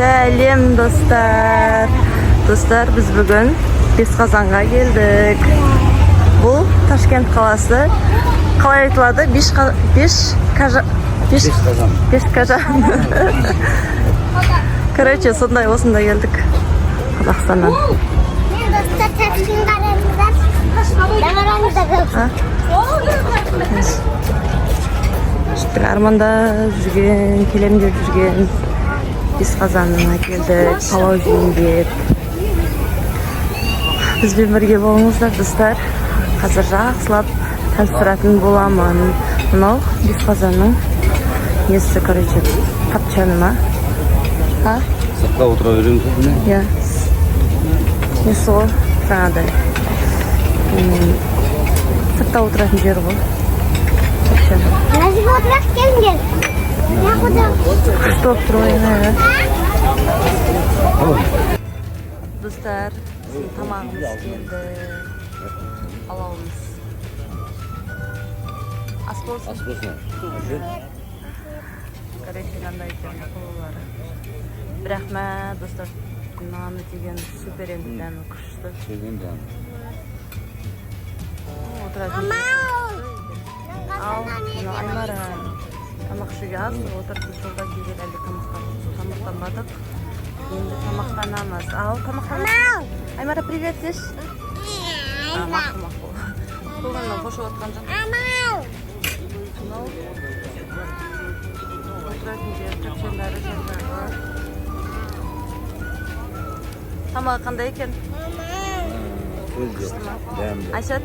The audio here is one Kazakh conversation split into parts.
Сәлем достар. Достар, біз бүгін Бесқазанға келдік. Бұл Ташкент қаласы. Қалай айтылады? Бешқазан. Короче, сондай осында келдік. Қазақстаннан. Достар, Ташкентқа қараңыздар. Арманда жүрген, келем деп жүрген Бесқазанына келдік, палау жейін деп. Бізбен бірге болыңыздар, достар. Қазір жақсылап таныстыратын боламын. Мынау Бесқазанның несі, короче, тапчаны ма? Сыртқа отыра береміз бе? Иә. Несі ғой, жаңағыдай. Сыртта отыратын жер ғой. Назима отырақ келіңдер. Күшті болып тұр ойына. Достар, біздің тамағымыз келді. Алауымыз. Ас болсын. Короче, қандай екен қолылары. Бірақ мә, достар, наны деген супер енді дәмі күшті. Отыратын. Ал, Аймара тамақ ішуге аз отырды, жолда келген әлде тамақтанбадық. Енді тамақтанамыз. Ал, тамақтанамыз. Аймара, привет деш. Мақыл. Қолғаннан қошып отқан жоқ. Отыратын жер, тапшандары жерлері. Тамағы қандай екен? Айшат,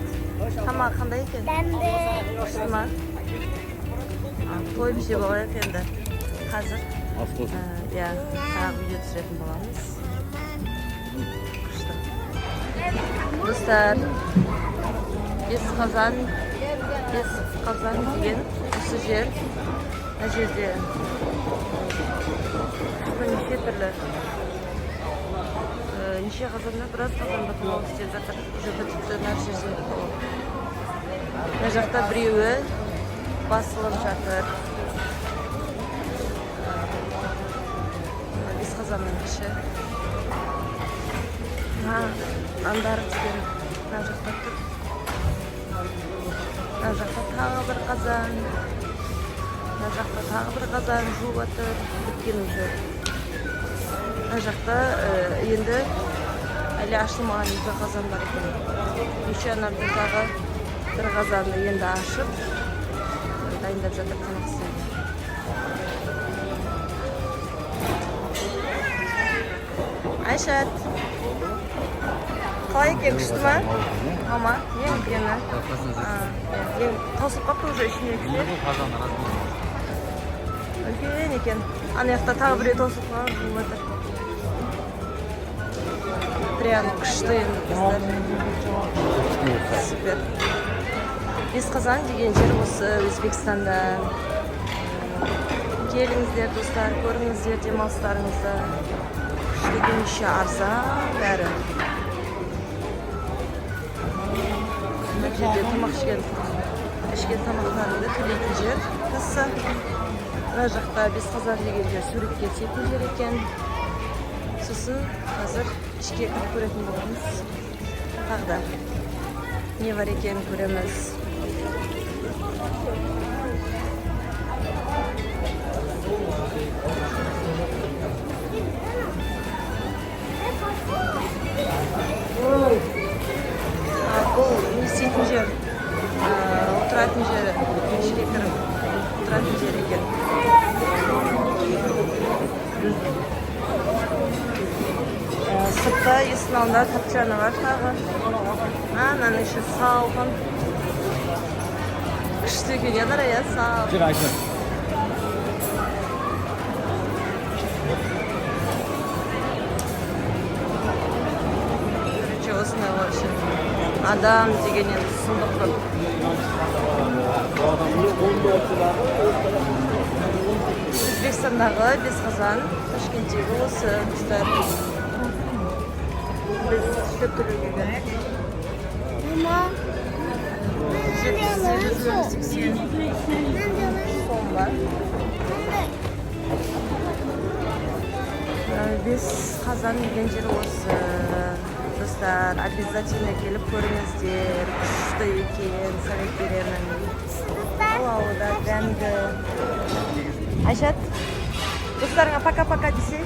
тамағы қандай екен? Дәмді. Күшті ма? Тойып жеп алайық енді. Қазір. Иә, тағы видео түсіретін боламыз. Күшті. Достар, Бесқазан деген осы жер. Мына жерде неше түрлі неше қазанда біраз қазанда палау істеп жатыр. Уже бітіпті нәрсе жерде палау. Мына жақта біреуі басылып жатыр. Бесқазанның іші. Андары деген мына жақта тұр. Мына жақта тағы бір қазан. Мына жақта тағы бір қазан жуып жатыр. Біткен уже. Мына жақта енді әлі ашылмаған екі қазан бар екен. Еще анардың тағы бір қазанды енді ашып дайындап жатыр тамақ істеуге. Айшат, қалай екен, күшті ма? Мама, ең үлкені. Таусып қапты уже ішіне кіші. Үлкен екен. Ана жақта тағы біреу таусып қап жуып жатыр. Прям күшті енді қыздар. Супер. Бесқазан деген жер осы Өзбекстанда. Келіңіздер, достар, көріңіздер демалыстарыңызды. Күшті неше арзан бәрі. Мына жерде тамақ ішкен тамақтарыңды төлейтін жер. Касса. Мына жақта Бесқазан деген жер суретке түсетін жер екен. Сосын қазір ішке кіріп көретін боламыз. Тағы да не бар екенін көреміз. Бұл не істейтін жер, отыратын жері, ішке кіріп отыратын жер екен. Сыртта есіктің алдында тапчаны бар тағы. Мынаның іші салқын. Күшті екен, еді иә, салқын. Жүр, Айша. Короче, осындай вообще. Адам деген енді сұмдық көп. Өзбекстандағы Бесқазан, Ташкенттегі осы достар. Biz işte türlü Mama. Son var. Бес қазан деген жер осы. Достар, обязательно келіп көріңіздер. Күшті екен, совет беремін. Алауы да дәмді. Айшат, достарыңа пока-пока десе.